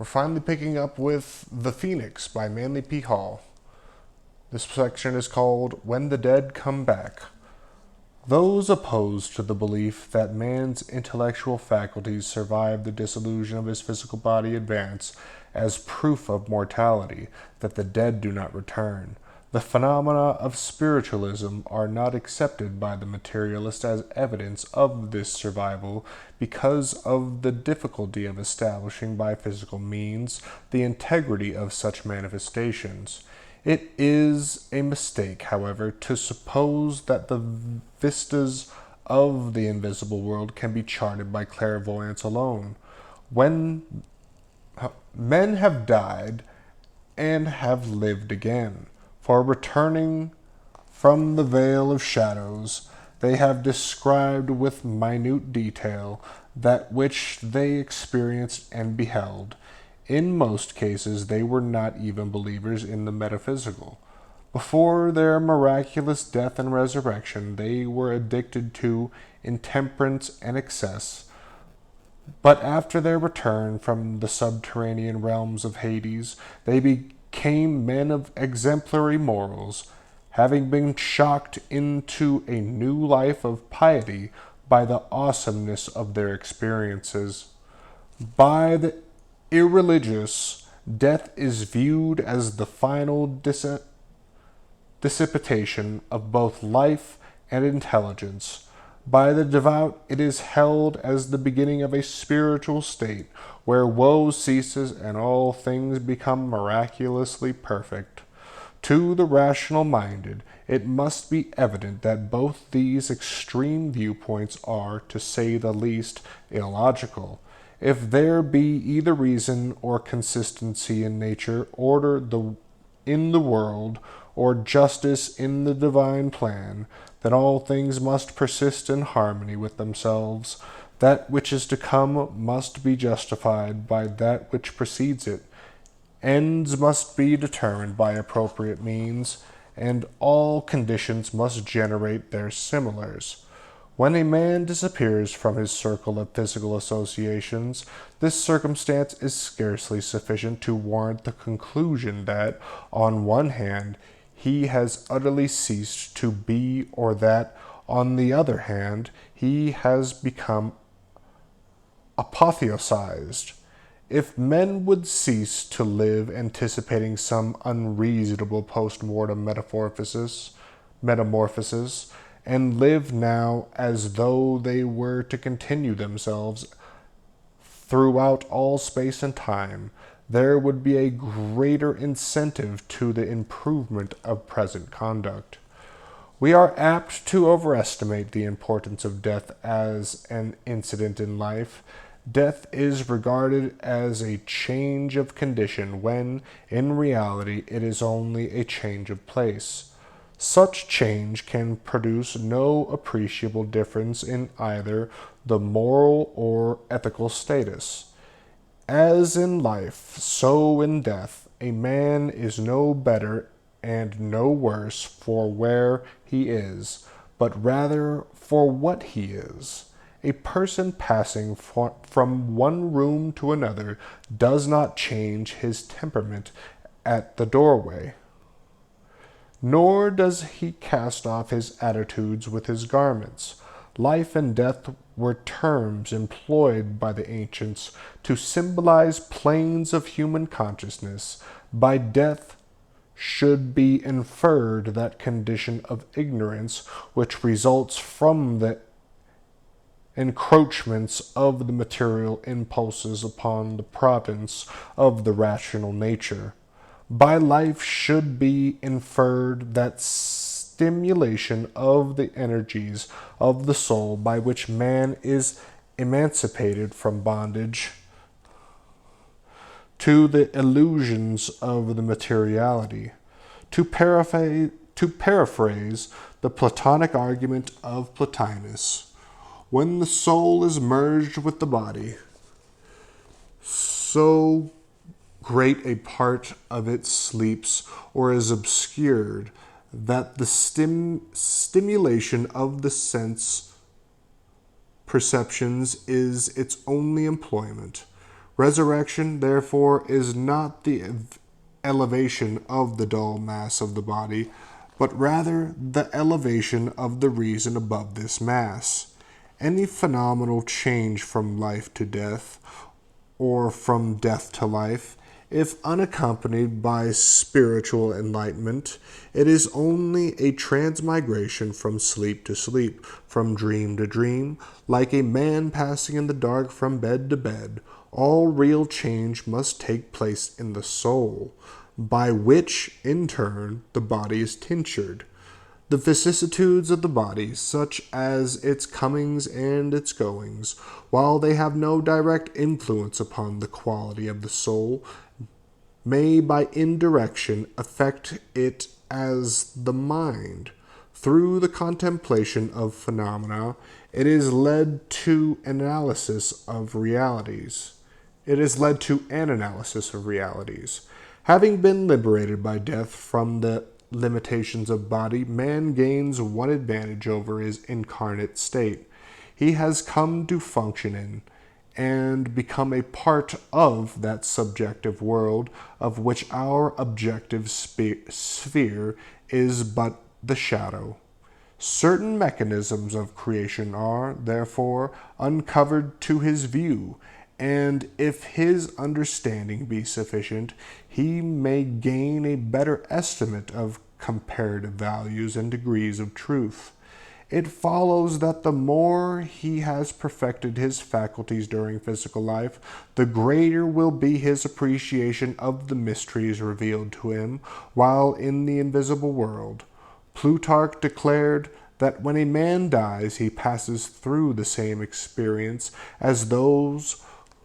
We're finally picking up with The Phoenix by Manly P. Hall. This section is called When the Dead Come Back. Those opposed to the belief that man's intellectual faculties survive the dissolution of his physical body advance as proof of mortality, that the dead do not return. The phenomena of spiritualism are not accepted by the materialist as evidence of this survival because of the difficulty of establishing by physical means the integrity of such manifestations. It is a mistake, however, to suppose that the vistas of the invisible world can be charted by clairvoyance alone. When men have died and have lived again, for returning from the veil of shadows, they have described with minute detail that which they experienced and beheld. In most cases, they were not even believers in the metaphysical. Before their miraculous death and resurrection, they were addicted to intemperance and excess. But after their return from the subterranean realms of Hades, they became men of exemplary morals, having been shocked into a new life of piety by the awesomeness of their experiences. By the irreligious, death is viewed as the final dissipation of both life and intelligence. By the devout, it is held as the beginning of a spiritual state where woe ceases and all things become miraculously perfect. To the rational-minded, it must be evident that both these extreme viewpoints are, to say the least, illogical. If there be either reason or consistency in nature, order in the world, or justice in the divine plan, then all things must persist in harmony with themselves. That which is to come must be justified by that which precedes it. Ends must be determined by appropriate means, and all conditions must generate their similars. When a man disappears from his circle of physical associations, this circumstance is scarcely sufficient to warrant the conclusion that, on one hand, he has utterly ceased to be, or that, on the other hand, he has become apotheosized. If men would cease to live anticipating some unreasonable post-mortem metamorphosis, and live now as though they were to continue themselves throughout all space and time, there would be a greater incentive to the improvement of present conduct. We are apt to overestimate the importance of death as an incident in life. Death is regarded as a change of condition when, in reality, it is only a change of place. Such change can produce no appreciable difference in either the moral or ethical status. As in life, so in death, a man is no better and no worse for where he is, but rather for what he is. A person passing from one room to another does not change his temperament at the doorway, nor does he cast off his attitudes with his garments. Life and death were terms employed by the ancients to symbolize planes of human consciousness. By death should be inferred that condition of ignorance which results from the encroachments of the material impulses upon the province of the rational nature. By life should be inferred that stimulation of the energies of the soul by which man is emancipated from bondage to the illusions of the materiality. To paraphrase the Platonic argument of Plotinus, when the soul is merged with the body, so great a part of it sleeps or is obscured that the stimulation of the sense perceptions is its only employment. Resurrection, therefore, is not the elevation of the dull mass of the body, but rather the elevation of the reason above this mass. Any phenomenal change from life to death, or from death to life, if unaccompanied by spiritual enlightenment, it is only a transmigration from sleep to sleep, from dream to dream, like a man passing in the dark from bed to bed. All real change must take place in the soul, by which, in turn, the body is tinctured. The vicissitudes of the body, such as its comings and its goings, while they have no direct influence upon the quality of the soul, may by indirection affect it as the mind. Through the contemplation of phenomena, it is led to analysis of realities. Having been liberated by death from the limitations of body, man gains one advantage over his incarnate state. He has come to function in and become a part of that subjective world of which our objective sphere is but the shadow. Certain mechanisms of creation are, therefore, uncovered to his view, and if his understanding be sufficient, he may gain a better estimate of comparative values and degrees of truth. It follows that the more he has perfected his faculties during physical life, the greater will be his appreciation of the mysteries revealed to him while in the invisible world. Plutarch declared that when a man dies, he passes through the same experience as those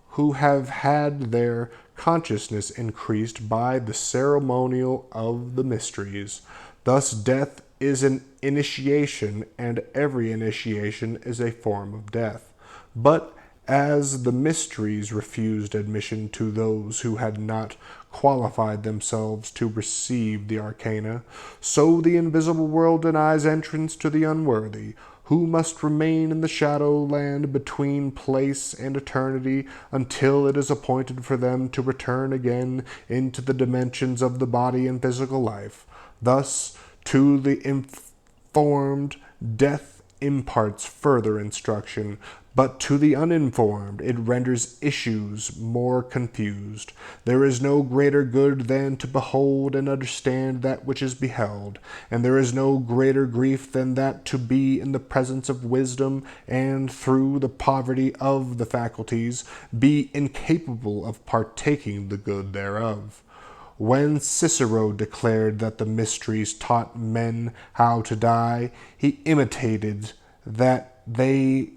who have had their consciousness increased by the ceremonial of the mysteries. Thus death is an initiation, and every initiation is a form of death. But as the mysteries refused admission to those who had not qualified themselves to receive the arcana, so the invisible world denies entrance to the unworthy, who must remain in the shadow land between place and eternity until it is appointed for them to return again into the dimensions of the body and physical life. Thus, to the informed, death imparts further instruction, but to the uninformed it renders issues more confused. There is no greater good than to behold and understand that which is beheld, and there is no greater grief than that to be in the presence of wisdom, and through the poverty of the faculties be incapable of partaking the good thereof. When Cicero declared that the mysteries taught men how to die, he imitated that the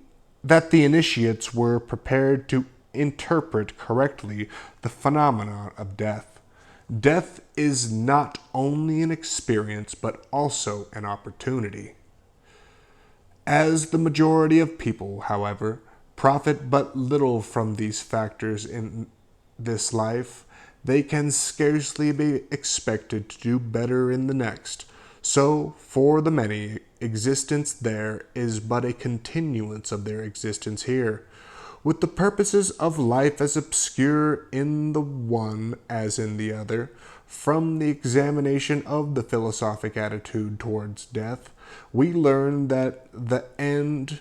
initiates were prepared to interpret correctly the phenomenon of death. Death is not only an experience, but also an opportunity. As the majority of people, however, profit but little from these factors in this life, they can scarcely be expected to do better in the next. So, for the many, existence there is but a continuance of their existence here, with the purposes of life as obscure in the one as in the other. From the examination of the philosophic attitude towards death, we learn at the end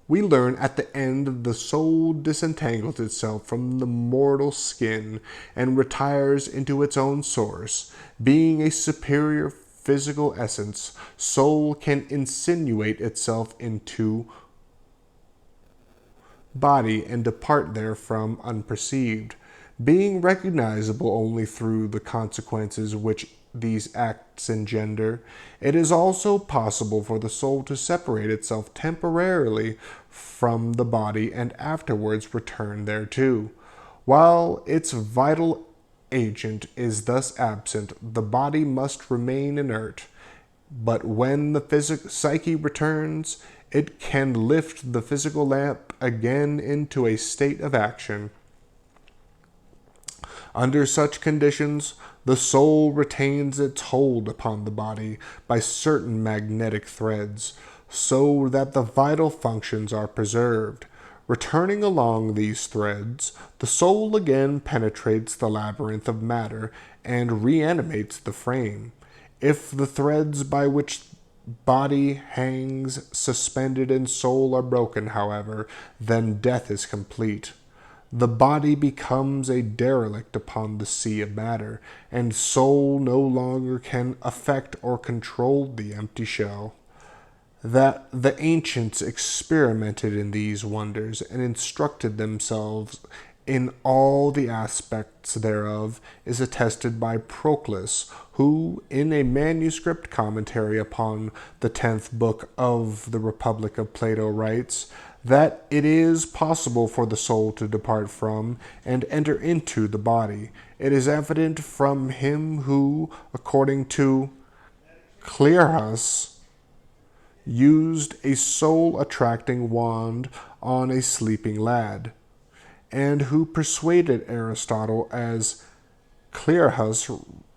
the soul disentangles itself from the mortal skin and retires into its own source. Being a superior physical essence, soul can insinuate itself into body and depart therefrom unperceived. Being recognizable only through the consequences which these acts engender, it is also possible for the soul to separate itself temporarily from the body and afterwards return thereto. While its vital agent is thus absent, the body must remain inert. But when the psyche returns, it can lift the physical lamp again into a state of action. Under such conditions, the soul retains its hold upon the body by certain magnetic threads, so that the vital functions are preserved. Returning along these threads, the soul again penetrates the labyrinth of matter and reanimates the frame. If the threads by which body hangs suspended and soul are broken, however, then death is complete. The body becomes a derelict upon the sea of matter, and soul no longer can affect or control the empty shell. That the ancients experimented in these wonders and instructed themselves in all the aspects thereof is attested by Proclus, who, in a manuscript commentary upon the 10th book of the Republic of Plato, writes that it is possible for the soul to depart from and enter into the body. It is evident from him who, according to Clionimus, used a soul-attracting wand on a sleeping lad, and who persuaded Aristotle, as Clionimus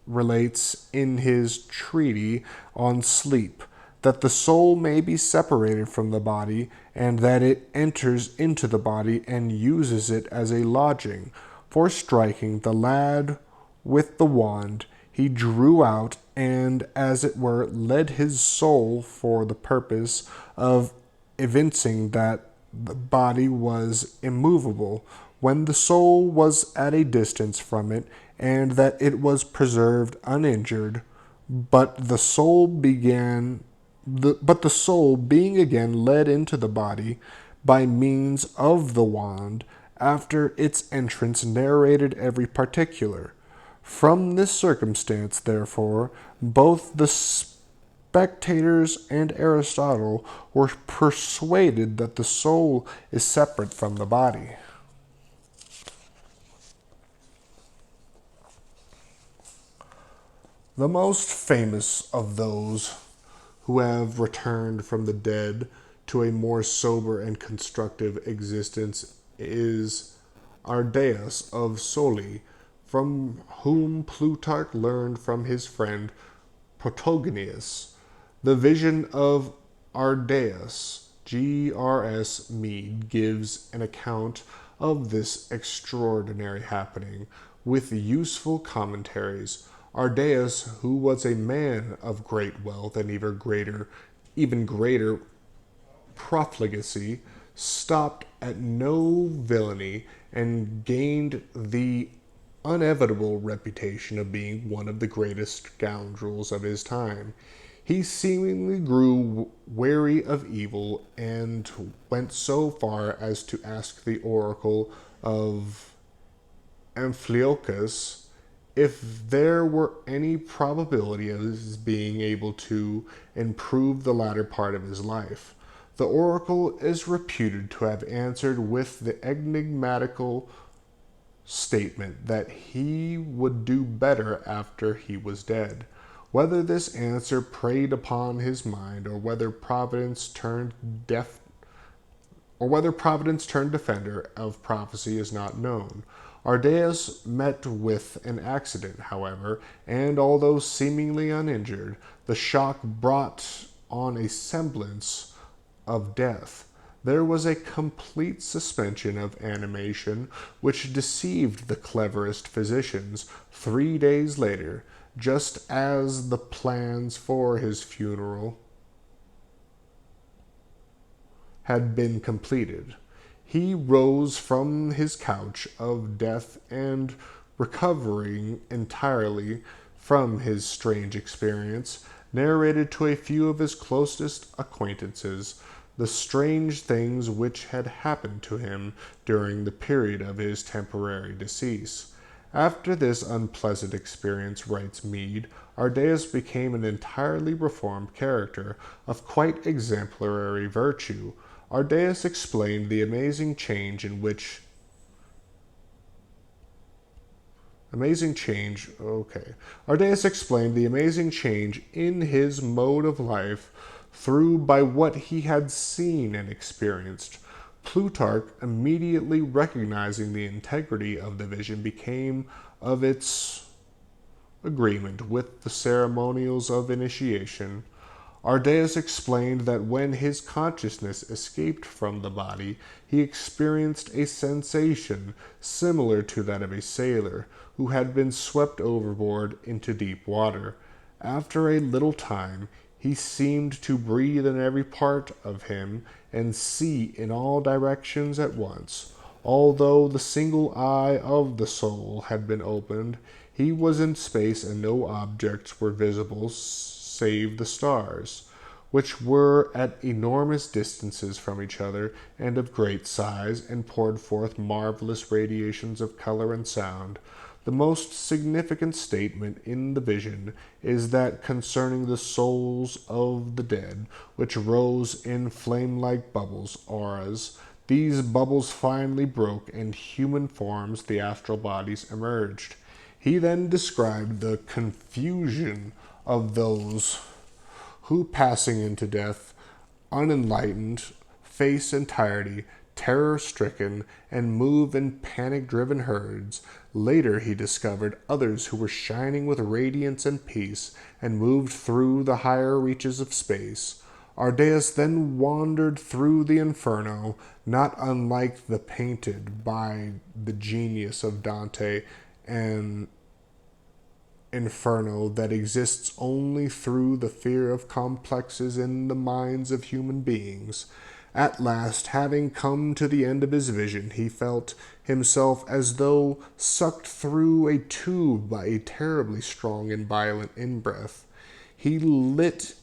relates in his treatise on sleep, that the soul may be separated from the body, and that it enters into the body and uses it as a lodging. For striking the lad with the wand, he drew out and, as it were, led his soul for the purpose of evincing that the body was immovable, when the soul was at a distance from it, and that it was preserved uninjured. But the soul being again led into the body by means of the wand, after its entrance narrated every particular. From this circumstance, therefore, both the spectators and Aristotle were persuaded that the soul is separate from the body. The most famous of those who have returned from the dead to a more sober and constructive existence is Ardelus of Soli, from whom Plutarch learned from his friend Protagonius. The vision of Ardelus, G.R.S. Mead, gives an account of this extraordinary happening, with useful commentaries. Ardelus, who was a man of great wealth and even greater profligacy, stopped at no villainy and gained the inevitable reputation of being one of the greatest scoundrels of his time. He seemingly grew weary of evil and went so far as to ask the oracle of Amphilochus if there were any probability of his being able to improve the latter part of his life. The oracle is reputed to have answered with the enigmatical statement that he would do better after he was dead. Whether this answer preyed upon his mind, or whether Providence turned defender of prophecy is not known. Ardelus met with an accident, however, and although seemingly uninjured, the shock brought on a semblance of death. There was a complete suspension of animation which deceived the cleverest physicians. 3 days later, just as the plans for his funeral had been completed, he rose from his couch of death and, recovering entirely from his strange experience, narrated to a few of his closest acquaintances the strange things which had happened to him during the period of his temporary decease. After this unpleasant experience, writes Mead, Ardelus became an entirely reformed character of quite exemplary virtue. Ardelus explained the amazing change in his mode of life by what he had seen and experienced. Plutarch, immediately recognizing the integrity of the vision, became of its agreement with the ceremonials of initiation. Ardelus explained that when his consciousness escaped from the body, he experienced a sensation similar to that of a sailor who had been swept overboard into deep water. After a little time, he seemed to breathe in every part of him and see in all directions at once. Although the single eye of the soul had been opened, he was in space and no objects were visible save the stars, which were at enormous distances from each other and of great size, and poured forth marvelous radiations of color and sound. The most significant statement in the vision is that concerning the souls of the dead, which rose in flame-like bubbles, auras. These bubbles finally broke, and human forms, the astral bodies, emerged. He then described the confusion of those who, passing into death, unenlightened, face entirety, terror-stricken, and move in panic-driven herds. Later he discovered others who were shining with radiance and peace, and moved through the higher reaches of space. Ardelus then wandered through the inferno, not unlike the painted by the genius of Dante, an inferno that exists only through the fear of complexes in the minds of human beings. At last, having come to the end of his vision, he felt himself as though sucked through a tube by a terribly strong and violent in-breath. He lit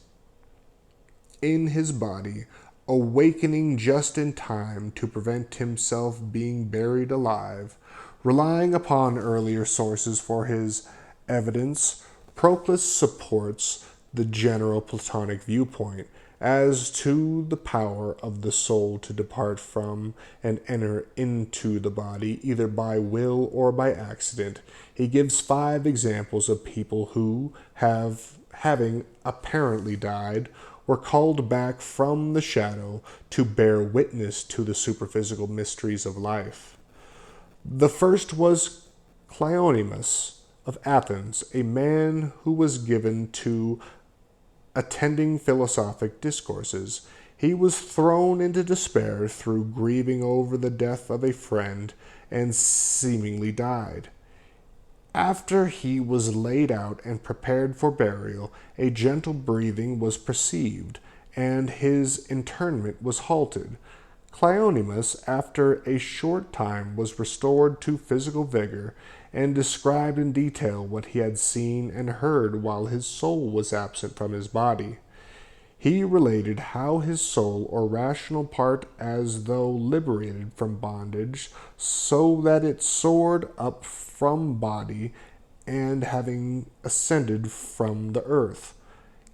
in his body, awakening just in time to prevent himself being buried alive. Relying upon earlier sources for his evidence, Proclus supports the general Platonic viewpoint as to the power of the soul to depart from and enter into the body, either by will or by accident. He gives 5 examples of people who, having apparently died, were called back from the shadow to bear witness to the superphysical mysteries of life. The first was Clionimus of Athens, a man who was given to attending philosophic discourses. He was thrown into despair through grieving over the death of a friend and seemingly died. After he was laid out and prepared for burial, a gentle breathing was perceived, and his interment was halted. Clionimus, after a short time, was restored to physical vigor, and described in detail what he had seen and heard while his soul was absent from his body. He related how his soul, or rational part, as though liberated from bondage, so that it soared up from body, and having ascended from the earth,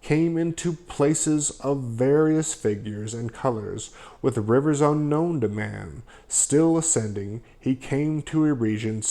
came into places of various figures and colors, with rivers unknown to man. Still ascending, he came to a region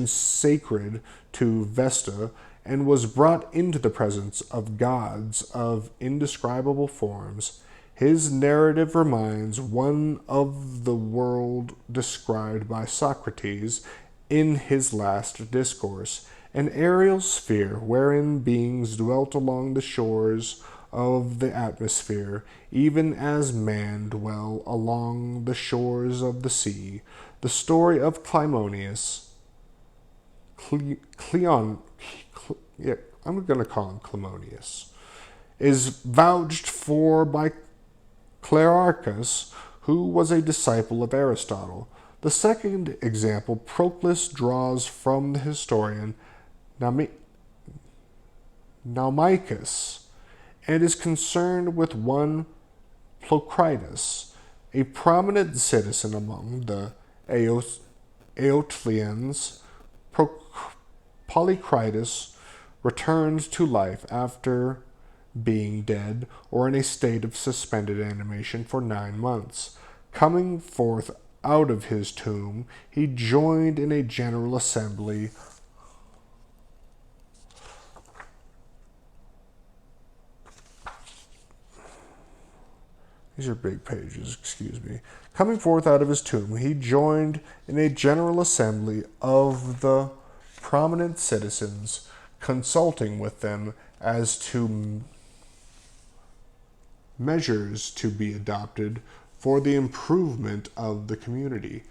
sacred to Vesta, and was brought into the presence of gods of indescribable forms. His narrative reminds one of the world described by Socrates in his last discourse, an aerial sphere wherein beings dwelt along the shores of the atmosphere, even as man dwell along the shores of the sea. The story of I'm going to call him Cleonius, is vouched for by Clearchus, who was a disciple of Aristotle. The second example Proclus draws from the historian Naumachus, and is concerned with one Plocritus, a prominent citizen among the Aeolians. Polycritus returns to life after being dead or in a state of suspended animation for 9 months. Coming forth out of his tomb, he joined in a general assembly These are big pages, excuse me. Coming forth out of his tomb, he joined in a general assembly of the prominent citizens, consulting with them as to measures to be adopted for the improvement of the community.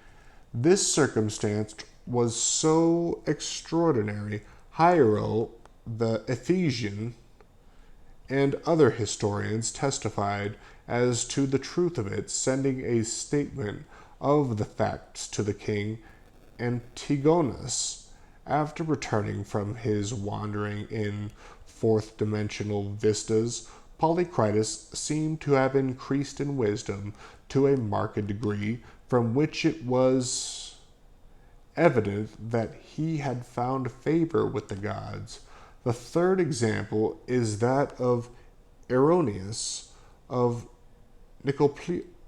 This circumstance was so extraordinary, Hiero, the Ephesian, and other historians testified as to the truth of it, sending a statement of the facts to the king Antigonus. After returning from his wandering in fourth dimensional vistas, Polycritus seemed to have increased in wisdom to a marked degree, from which it was evident that he had found favor with the gods. The third example is that of Erroneus of Nicopolis,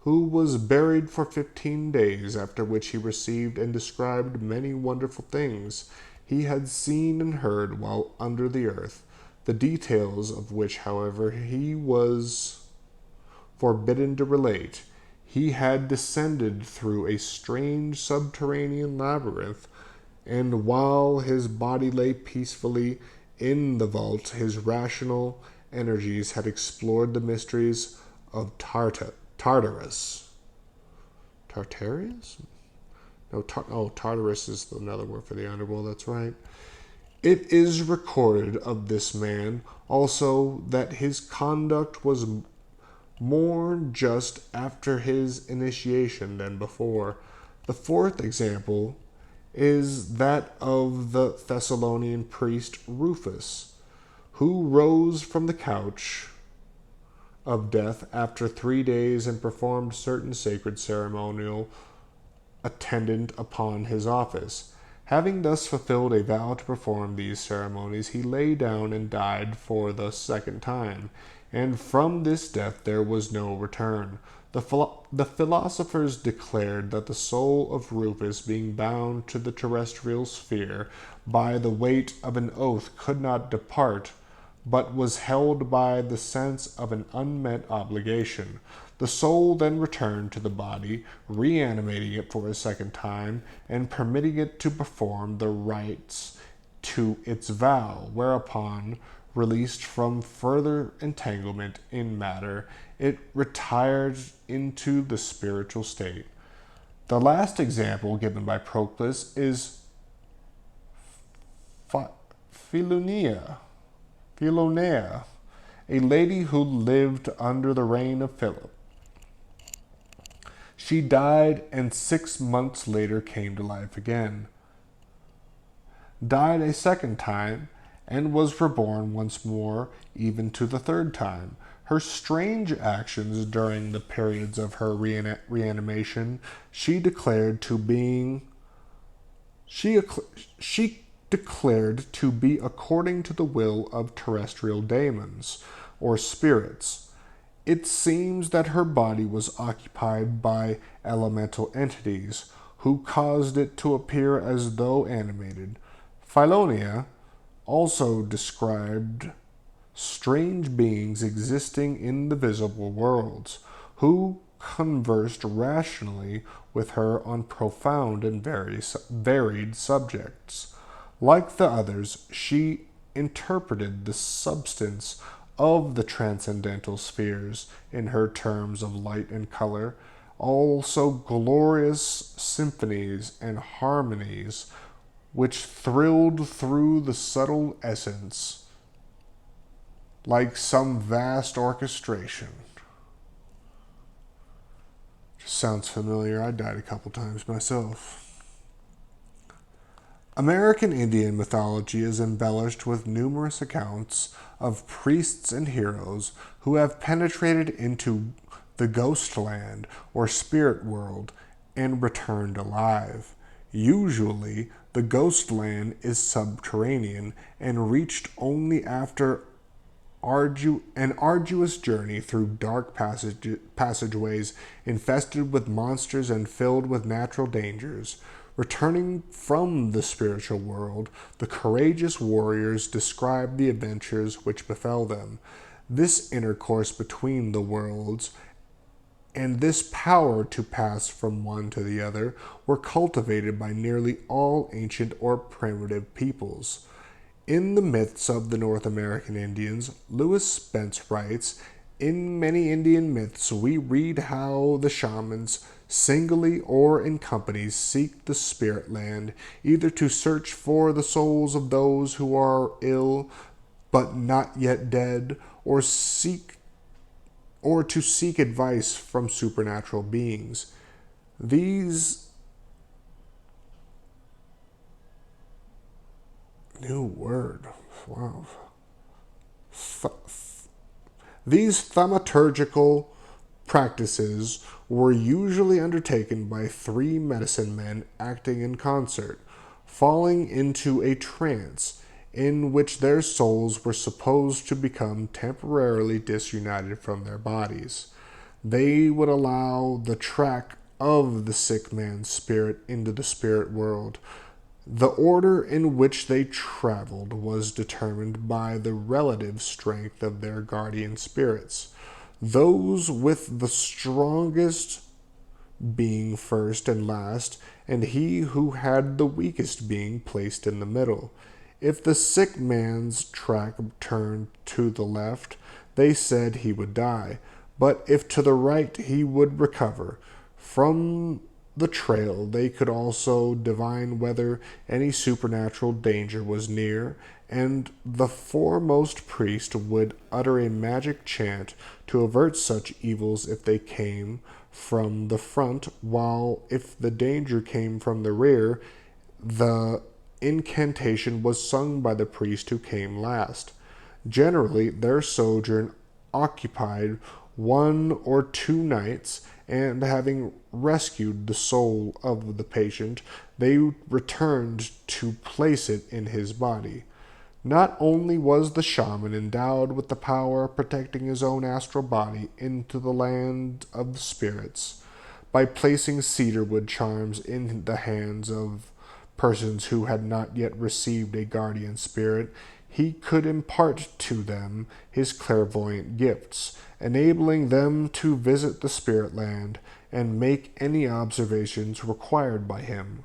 who was buried for 15 days, after which he received and described many wonderful things he had seen and heard while under the earth, the details of which, however, he was forbidden to relate. He had descended through a strange subterranean labyrinth, and while his body lay peacefully in the vault, his rational energies had explored the mysteries of Tartarus. Tartarus? No, Tartarus is another word for the underworld, that's right. It is recorded of this man also that his conduct was more just after his initiation than before. The fourth example is that of the Thessalonian priest Rufus, who rose from the couch of death after 3 days and performed certain sacred ceremonial attendant upon his office. Having thus fulfilled a vow to perform these ceremonies, he lay down and died for the second time, and from this death there was no return. The philosophers declared that the soul of Rufus, being bound to the terrestrial sphere by the weight of an oath, could not depart, but was held by the sense of an unmet obligation. The soul then returned to the body, reanimating it for a second time, and permitting it to perform the rites to its vow, whereupon, released from further entanglement in matter, it retired into the spiritual state. The last example given by Proclus is Philonia, a lady who lived under the reign of Philip. She died and 6 months later came to life again, died a second time, and was reborn once more, even to the third time. Her strange actions during the periods of her reanimation she declared to be according to the will of terrestrial daemons, or spirits. It seems that her body was occupied by elemental entities, who caused it to appear as though animated. Philonia also described strange beings existing in the visible worlds, who conversed rationally with her on profound and varied subjects. Like the others, she interpreted the substance of the transcendental spheres in her terms of light and color, also glorious symphonies and harmonies which thrilled through the subtle essence like some vast orchestration. Just sounds familiar. I died a couple times myself. American Indian mythology is embellished with numerous accounts of priests and heroes who have penetrated into the ghost land or spirit world and returned alive. Usually, the ghost land is subterranean and reached only after an arduous journey through dark passageways infested with monsters and filled with natural dangers. Returning from the spiritual world, the courageous warriors describe the adventures which befell them. This intercourse between the worlds and this power to pass from one to the other were cultivated by nearly all ancient or primitive peoples. In the myths of the North American Indians, Lewis Spence writes, in many Indian myths, we read how the shamans, singly or in companies, seek the spirit land, either to search for the souls of those who are ill but not yet dead, or to seek advice from supernatural beings. These new word, wow. These thaumaturgical practices were usually undertaken by three medicine men acting in concert, falling into a trance in which their souls were supposed to become temporarily disunited from their bodies. They would allow the track of the sick man's spirit into the spirit world. The order in which they traveled was determined by the relative strength of their guardian spirits, those with the strongest being first and last, and he who had the weakest being placed in the middle. If the sick man's track turned to the left, they said he would die, but if to the right, he would recover. From the trail, they could also divine whether any supernatural danger was near, and the foremost priest would utter a magic chant to avert such evils if they came from the front, while if the danger came from the rear, the incantation was sung by the priest who came last. Generally, their sojourn occupied 1 or 2 nights, and having rescued the soul of the patient, they returned to place it in his body. Not only was the shaman endowed with the power of protecting his own astral body into the land of the spirits, by placing cedarwood charms in the hands of persons who had not yet received a guardian spirit, he could impart to them his clairvoyant gifts, enabling them to visit the spirit land and make any observations required by him.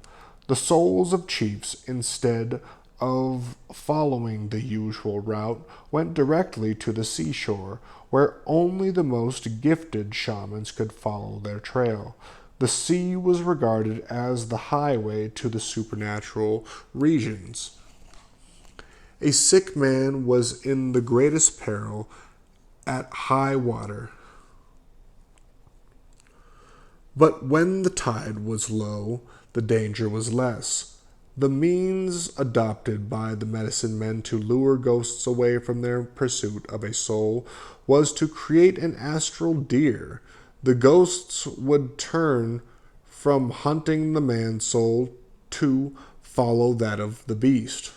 The souls of chiefs, instead of following the usual route, went directly to the seashore, where only the most gifted shamans could follow their trail. The sea was regarded as the highway to the supernatural regions. A sick man was in the greatest peril at high water. But when the tide was low, the danger was less. The means adopted by the medicine men to lure ghosts away from their pursuit of a soul was to create an astral deer. The ghosts would turn from hunting the man's soul to follow that of the beast.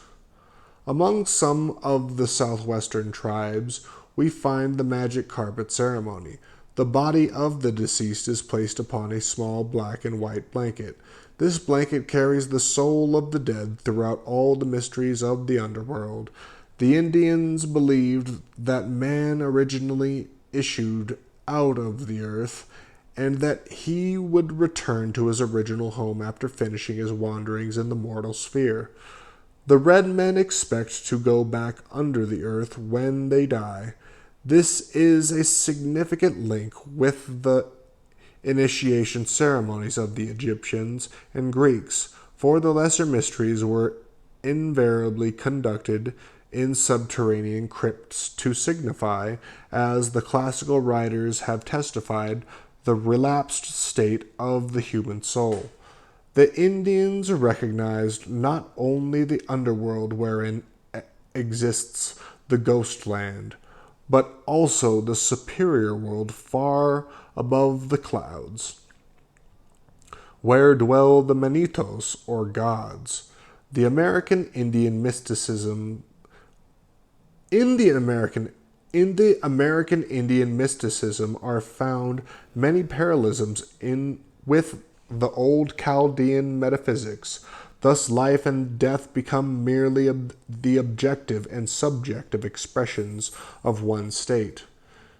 Among some of the southwestern tribes, we find the magic carpet ceremony. The body of the deceased is placed upon a small black and white blanket. This blanket carries the soul of the dead throughout all the mysteries of the underworld. The Indians believed that man originally issued out of the earth, and that he would return to his original home after finishing his wanderings in the mortal sphere. The red men expect to go back under the earth when they die. This is a significant link with the initiation ceremonies of the Egyptians and Greeks, for the lesser mysteries were invariably conducted in subterranean crypts to signify, as the classical writers have testified, the relapsed state of the human soul. The Indians recognized not only the underworld wherein exists the ghost land, but also the superior world far above the clouds, where dwell the Manitos, or gods. The American Indian mysticism In the American Indian mysticism are found many parallelisms with the old Chaldean metaphysics. Thus, life and death become merely the objective and subjective expressions of one state.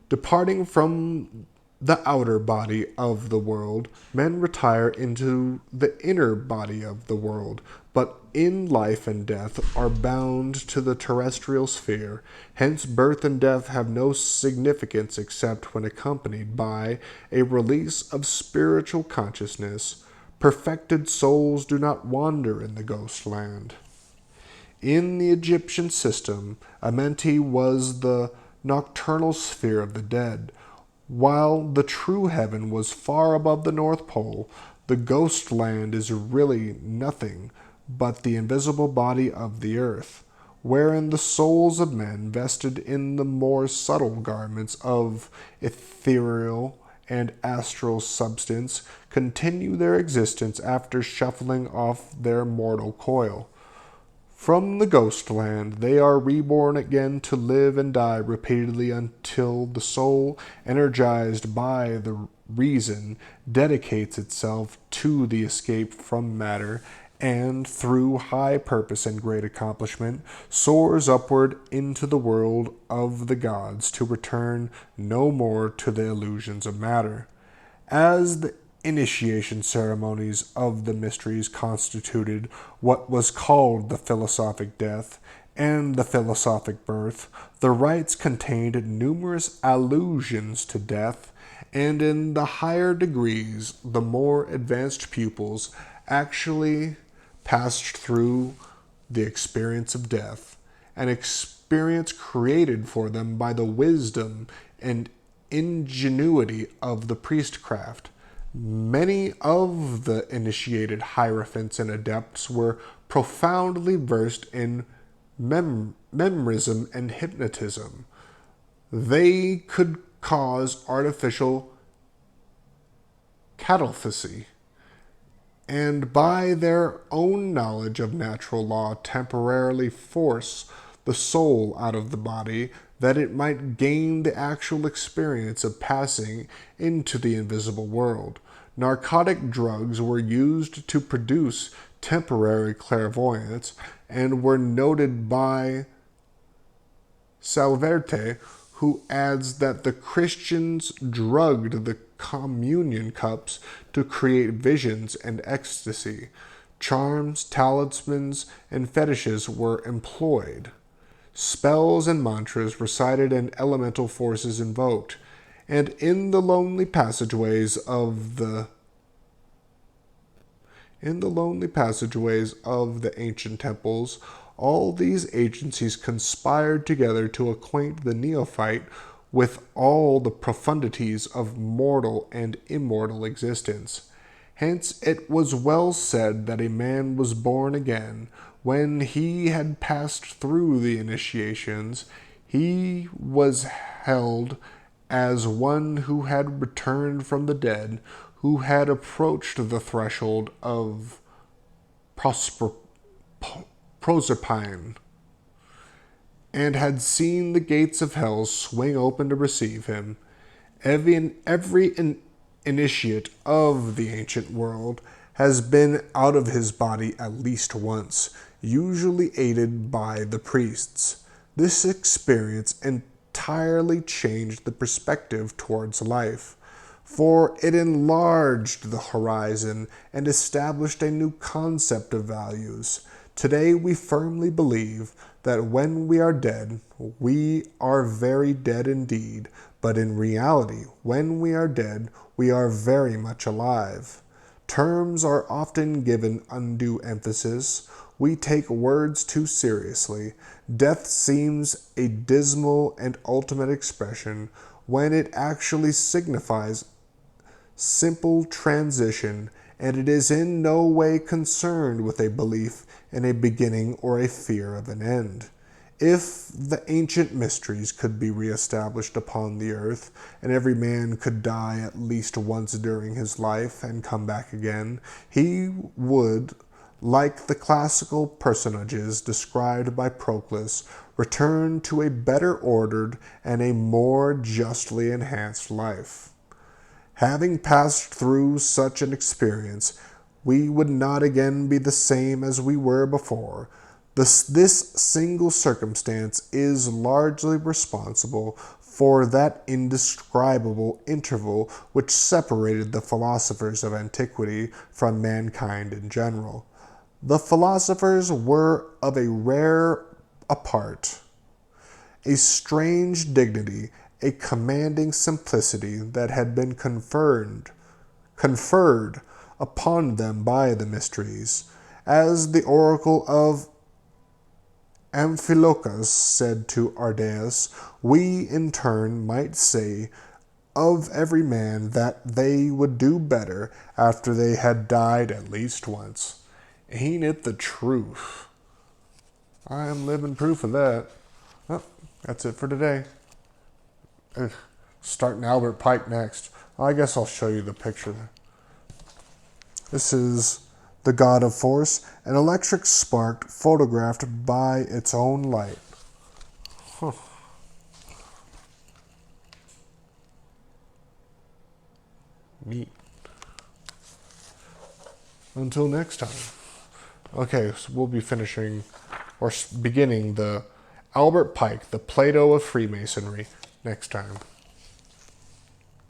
Departing from the outer body of the world, men retire into the inner body of the world, but in life and death are bound to the terrestrial sphere. Hence, birth and death have no significance except when accompanied by a release of spiritual consciousness. Perfected souls do not wander in the ghost land. In the Egyptian system, Amenti was the nocturnal sphere of the dead. While the true heaven was far above the North Pole, the ghost land is really nothing but the invisible body of the earth, wherein the souls of men vested in the more subtle garments of ethereal and astral substance continue their existence after shuffling off their mortal coil. From the ghost land, they are reborn again to live and die repeatedly until the soul, energized by the reason, dedicates itself to the escape from matter and, through high purpose and great accomplishment, soars upward into the world of the gods to return no more to the illusions of matter. As the initiation ceremonies of the mysteries constituted what was called the philosophic death and the philosophic birth, the rites contained numerous allusions to death, and in the higher degrees, the more advanced pupils actually passed through the experience of death, an experience created for them by the wisdom and ingenuity of the priestcraft. Many of the initiated hierophants and adepts were profoundly versed in memorism and hypnotism. They could cause artificial catalepsy, and by their own knowledge of natural law temporarily force the soul out of the body that it might gain the actual experience of passing into the invisible world. Narcotic drugs were used to produce temporary clairvoyance and were noted by Salverte, who adds that the Christians drugged the communion cups to create visions and ecstasy. Charms, talismans, and fetishes were employed. Spells and mantras recited and elemental forces invoked. And in the lonely passageways of the ancient temples, all these agencies conspired together to acquaint the neophyte with all the profundities of mortal and immortal existence. Hence it was well said that a man was born again when he had passed through the initiations. He was held as one who had returned from the dead, who had approached the threshold of Proserpine, and had seen the gates of hell swing open to receive him. Every initiate of the ancient world has been out of his body at least once, usually aided by the priests. This experience entirely changed the perspective towards life, for it enlarged the horizon and established a new concept of values. Today we firmly believe that when we are dead, we are very dead indeed, but in reality, when we are dead, we are very much alive. Terms are often given undue emphasis. We take words too seriously. Death seems a dismal and ultimate expression when it actually signifies simple transition, and it is in no way concerned with a belief in a beginning or a fear of an end. If the ancient mysteries could be reestablished upon the earth, and every man could die at least once during his life and come back again, he would, like the classical personages described by Proclus, return to a better ordered and a more justly enhanced life. Having passed through such an experience, we would not again be the same as we were before. This single circumstance is largely responsible for that indescribable interval which separated the philosophers of antiquity from mankind in general. The philosophers were of a rare apart, a strange dignity, a commanding simplicity that had been conferred upon them by the mysteries, as the oracle of Amphilochus said to Ardelus. We in turn might say of every man that they would do better after they had died at least once. Ain't it the truth? I am living proof of that. Well, that's it for today. Starting Albert Pike next. I guess I'll show you the picture. This is the god of force, an electric spark photographed by its own light. Huh. Neat. Until next time. Okay, so we'll be finishing or beginning the Albert Pike, the Plato of Freemasonry, next time.